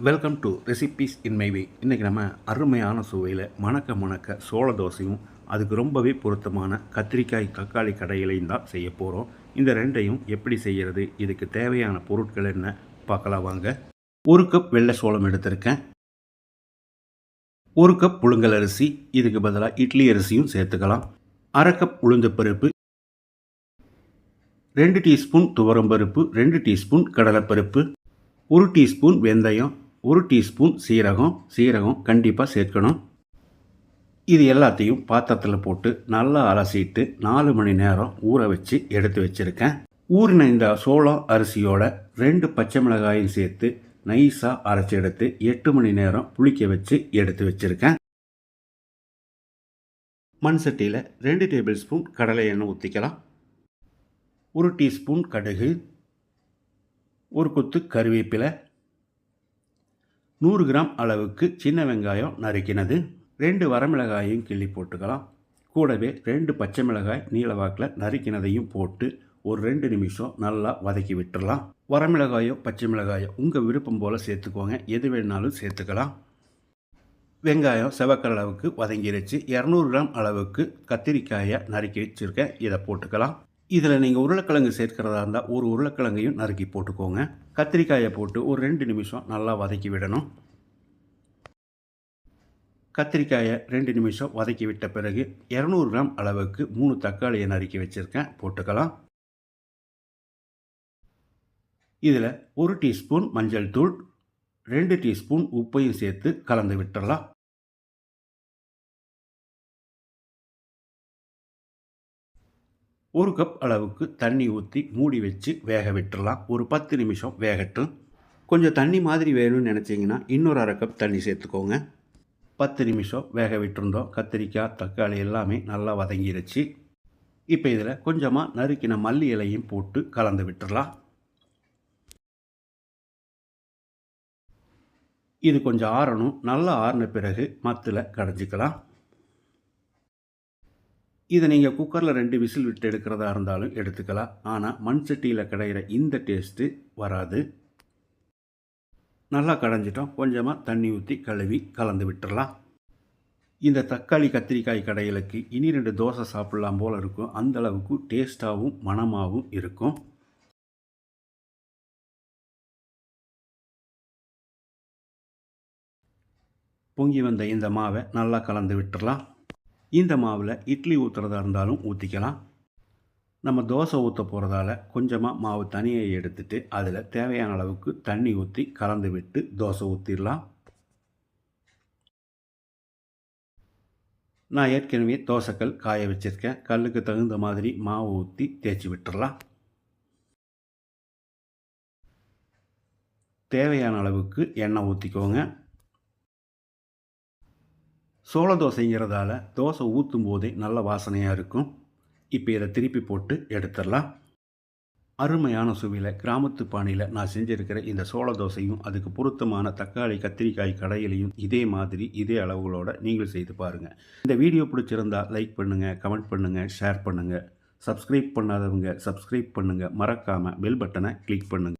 Welcome to recipes in my way. இன்றைக்கி நம்ம அருமையான சுவையில் மணக்க மணக்க சோள தோசையும் அதுக்கு ரொம்பவே பொருத்தமான கத்திரிக்காய் தக்காளி கடைகளையும் தான் செய்ய போகிறோம். இந்த ரெண்டையும் எப்படி செய்கிறது, இதுக்கு தேவையான பொருட்கள் என்ன பார்க்கலாம் வாங்க. 1 கப் வெள்ளை சோளம் எடுத்திருக்கேன். 1 கப் புழுங்கல் அரிசி, இதுக்கு பதிலாக இட்லி அரிசியும் சேர்த்துக்கலாம். 1/2 கப் உளுந்து பருப்பு, 2 டீஸ்பூன் துவரம்பருப்பு, 2 டீஸ்பூன் கடலைப்பருப்பு, 1 டீஸ்பூன் வெந்தயம், 1 டீஸ்பூன் சீரகம் கண்டிப்பாக சேர்க்கணும். இது எல்லாத்தையும் பாத்திரத்தில் போட்டு நல்லா அலசிட்டு 4 மணி நேரம் ஊற வச்சு எடுத்து வச்சுருக்கேன். ஊறின இந்த சோளம் அரிசியோட 2 பச்சை மிளகாயும் சேர்த்து நைஸாக அரைச்சி எடுத்து 8 மணி நேரம் புளிக்க வச்சு எடுத்து வச்சுருக்கேன். மண் சட்டியில் 2 டேபிள் ஸ்பூன் கடலை எண்ணெய் ஊற்றிக்கலாம். 1 டீஸ்பூன் கடுகு, 1 கொத்து கருவேப்பிலை, 100 கிராம் அளவுக்கு சின்ன வெங்காயம் நறுக்கினது, 2 வரமிளகாயையும் கிள்ளி போட்டுக்கலாம். கூடவே 2 பச்சை மிளகாய் நீளவாக்கில் நறுக்கினதையும் போட்டு ஒரு 2 நிமிஷம் நல்லா வதக்கி விட்டுடலாம். வரமிளகாயோ பச்சை மிளகாயோ உங்கள் விருப்பம் போல் சேர்த்துக்கோங்க, எது வேணாலும் சேர்த்துக்கலாம். வெங்காயம் செவக்கிற அளவுக்கு வதங்கிருச்சு. 200 கிராம் அளவுக்கு கத்திரிக்காயை நறுக்கி வச்சுருக்கேன், இதை போட்டுக்கலாம். இதில் நீங்கள் உருளைக்கிழங்கு சேர்க்கிறதா இருந்தால் ஒரு உருளைக்கிழங்கையும் நறுக்கி போட்டுக்கோங்க. கத்திரிக்காயை போட்டு ஒரு 2 நிமிஷம் நல்லா வதக்கி விடணும். கத்திரிக்காயை 2 நிமிஷம் வதக்கி விட்ட பிறகு 200 கிராம் அளவுக்கு 3 தக்காளியை நறுக்கி வச்சுருக்கேன், போட்டுக்கலாம். இதில் 1 டீஸ்பூன் மஞ்சள் தூள், 2 டீஸ்பூன் உப்பையும் சேர்த்து கலந்து விட்டுடலாம். ஒரு கப் அளவுக்கு தண்ணி ஊற்றி மூடி வச்சு வேக விட்டுடலாம். ஒரு 10 நிமிஷம் வேகட்டும். கொஞ்சம் தண்ணி மாதிரி வேணும்னு நினச்சிங்கன்னா இன்னொரு 1/2 கப் தண்ணி சேர்த்துக்கோங்க. 10 நிமிஷம் வேக விட்டுருந்தோம். கத்திரிக்காய் தக்காளி எல்லாமே நல்லா வதங்கிருச்சு. இப்போ இதில் கொஞ்சமாக நறுக்கின மல்லி இலையும் போட்டு கலந்து விட்டுடலாம். இது கொஞ்சம் ஆறணும். நல்லா ஆறின பிறகு மத்தில் கடைஞ்சிக்கலாம். இதை நீங்கள் குக்கரில் 2 விசில் விட்டு எடுக்கிறதா இருந்தாலும் எடுத்துக்கலாம். ஆனால் மண் சட்டியில் கடையிற இந்த டேஸ்ட்டு வராது. நல்லா கடைஞ்சிட்டோம். கொஞ்சமாக தண்ணி ஊற்றி கழுவி கலந்து விட்டுடலாம். இந்த தக்காளி கத்திரிக்காய் கடைகளுக்கு இனி 2 தோசை சாப்பிட்லாம் போல் இருக்கும். அந்தளவுக்கு டேஸ்ட்டாகவும் மணமாகவும் இருக்கும். பொங்கி வந்த இந்த மாவை நல்லா கலந்து விட்டுடலாம். இந்த மாவில் இட்லி ஊற்றுறதா இருந்தாலும் ஊற்றிக்கலாம். நம்ம தோசை ஊற்ற போகிறதால கொஞ்சமாக மாவு தனியாக எடுத்துட்டு அதில் தேவையான அளவுக்கு தண்ணி ஊற்றி கலந்து விட்டு தோசை ஊற்றிடலாம். நான் ஏற்கனவே தோசைக்கல் காய வச்சுருக்கேன். கல்லுக்கு தகுந்த மாதிரி மாவு ஊற்றி தேய்ச்சி விட்டுடலாம். தேவையான அளவுக்கு எண்ணெய் ஊற்றிக்கோங்க. சோள தோசைங்கிறதால தோசை ஊற்றும் போதே நல்ல வாசனையாக இருக்கும். இப்போ இதை திருப்பி போட்டு எடுத்துடலாம். அருமையான சுவையில் கிராமத்து பாணியில் நான் செஞ்சுருக்கிற இந்த சோள தோசையும் அதுக்கு பொருத்தமான தக்காளி கத்திரிக்காய் கடையிலையும் இதே மாதிரி இதே அளவுகளோடு நீங்கள் செய்து பாருங்கள். இந்த வீடியோ பிடிச்சிருந்தால் லைக் பண்ணுங்கள், கமெண்ட் பண்ணுங்கள், ஷேர் பண்ணுங்கள். சப்ஸ்கிரைப் பண்ணாதவங்க சப்ஸ்கிரைப் பண்ணுங்கள். மறக்காமல் பெல் பட்டனை கிளிக் பண்ணுங்கள்.